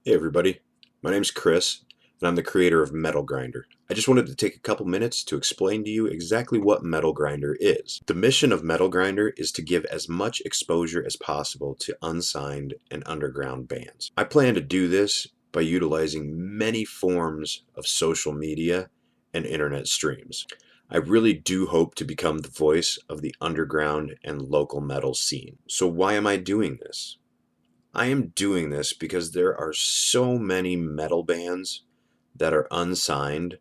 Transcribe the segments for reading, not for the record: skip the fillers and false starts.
Hey everybody, my name's Chris, and I'm the creator of MetalGrinderr. I just wanted to take a couple minutes to explain to you exactly what MetalGrinderr is. The mission of MetalGrinderr is to give as much exposure as possible to unsigned and underground bands. I plan to do this by utilizing many forms of social media and internet streams. I really do hope to become the voice of the underground and local metal scene. So why am I doing this? I am doing this because there are so many metal bands that are unsigned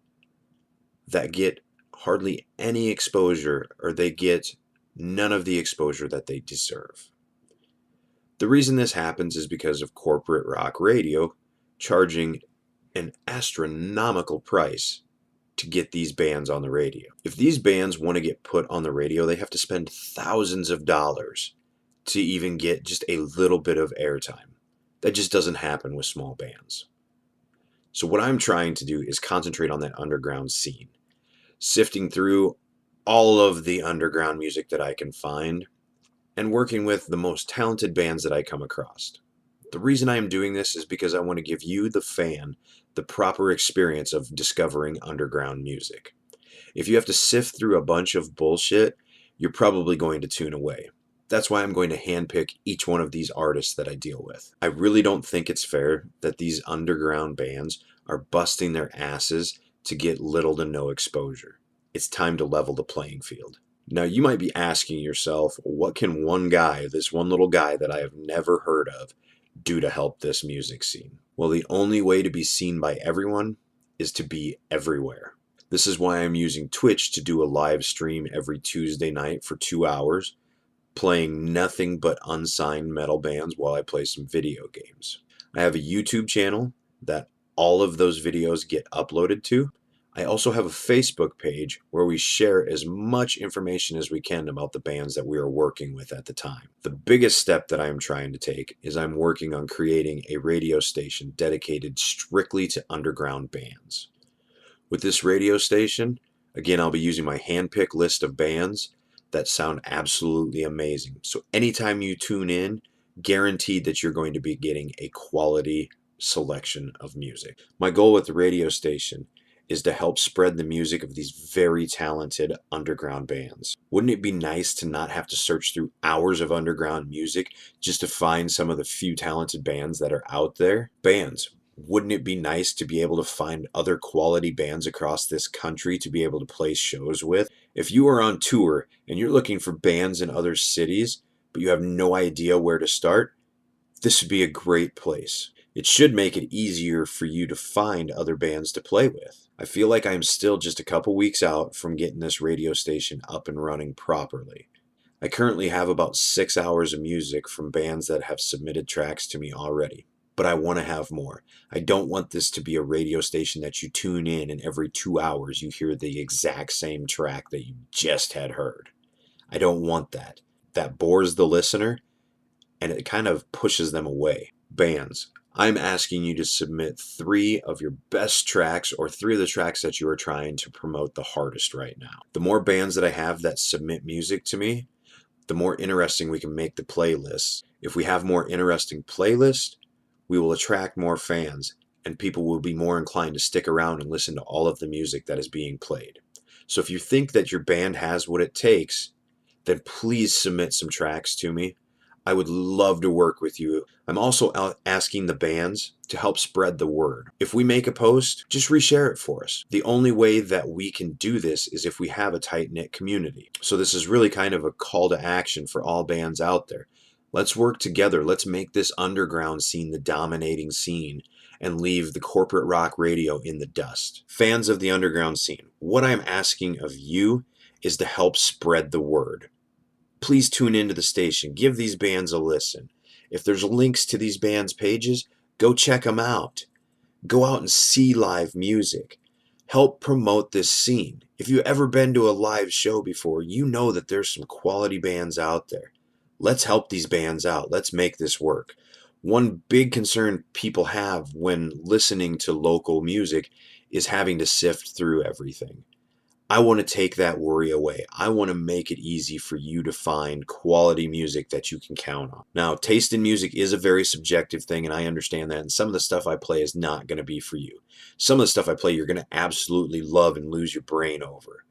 that get hardly any exposure, or they get none of the exposure that they deserve. The reason this happens is because of corporate rock radio charging an astronomical price to get these bands on the radio. If these bands want to get put on the radio, they have to spend thousands of dollars to even get just a little bit of airtime. That just doesn't happen with small bands. So what I'm trying to do is concentrate on that underground scene, sifting through all of the underground music that I can find and working with the most talented bands that I come across. The reason I am doing this is because I want to give you, the fan, the proper experience of discovering underground music. If you have to sift through a bunch of bullshit, you're probably going to tune away. That's why I'm going to handpick each one of these artists that I deal with. I really don't think it's fair that these underground bands are busting their asses to get little to no exposure. It's time to level the playing field. Now you might be asking yourself, what can one guy, this one little guy that I have never heard of, do to help this music scene? Well, the only way to be seen by everyone is to be everywhere. This is why I'm using Twitch to do a live stream every Tuesday night for 2 hours, playing nothing but unsigned metal bands while I play some video games. I have a YouTube channel that all of those videos get uploaded to. I also have a Facebook page where we share as much information as we can about the bands that we are working with at the time. The biggest step that I'm trying to take is I'm working on creating a radio station dedicated strictly to underground bands. With this radio station, again, I'll be using my handpicked list of bands that sound absolutely amazing. So anytime you tune in, guaranteed that you're going to be getting a quality selection of music. My goal with the radio station is to help spread the music of these very talented underground bands. Wouldn't it be nice to not have to search through hours of underground music just to find some of the few talented bands that are out there? Bands. Wouldn't it be nice to be able to find other quality bands across this country to be able to play shows with? If you are on tour and you're looking for bands in other cities, but you have no idea where to start, this would be a great place. It should make it easier for you to find other bands to play with. I feel like I'm still just a couple weeks out from getting this radio station up and running properly. I currently have about 6 hours of music from bands that have submitted tracks to me already. But I want to have more. I don't want this to be a radio station that you tune in and every 2 hours you hear the exact same track that you just had heard. I don't want that. That bores the listener and it kind of pushes them away. Bands, I'm asking you to submit 3 of your best tracks, or 3 of the tracks that you are trying to promote the hardest right now. The more bands that I have that submit music to me, the more interesting we can make the playlists. If we have more interesting playlists, we will attract more fans, and people will be more inclined to stick around and listen to all of the music that is being played. So if you think that your band has what it takes, then please submit some tracks to me. I would love to work with you. I'm also asking the bands to help spread the word. If we make a post, just reshare it for us. The only way that we can do this is if we have a tight-knit community. So this is really kind of a call to action for all bands out there. Let's work together. Let's make this underground scene the dominating scene and leave the corporate rock radio in the dust. Fans of the underground scene, what I'm asking of you is to help spread the word. Please tune into the station. Give these bands a listen. If there's links to these bands' pages, go check them out. Go out and see live music. Help promote this scene. If you've ever been to a live show before, you know that there's some quality bands out there. Let's help these bands out. Let's make this work. One big concern people have when listening to local music is having to sift through everything. I want to take that worry away. I want to make it easy for you to find quality music that you can count on. Now, taste in music is a very subjective thing, and I understand that, and some of the stuff I play is not going to be for you. Some of the stuff I play you're going to absolutely love and lose your brain over.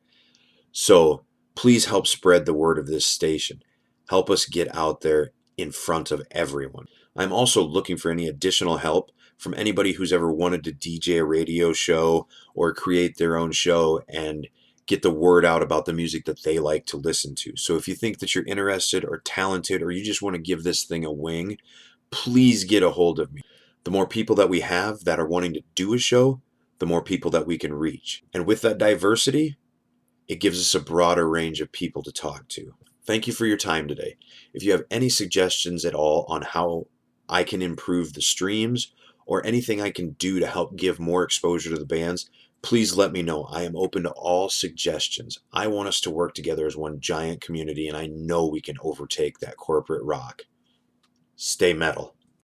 So please help spread the word of this station. Help us get out there in front of everyone. I'm also looking for any additional help from anybody who's ever wanted to DJ a radio show or create their own show and get the word out about the music that they like to listen to. So if you think that you're interested or talented or you just want to give this thing a wing, please get a hold of me. The more people that we have that are wanting to do a show, the more people that we can reach. And with that diversity, it gives us a broader range of people to talk to. Thank you for your time today. If you have any suggestions at all on how I can improve the streams or anything I can do to help give more exposure to the bands, please let me know. I am open to all suggestions. I want us to work together as one giant community, and I know we can overtake that corporate rock. Stay metal.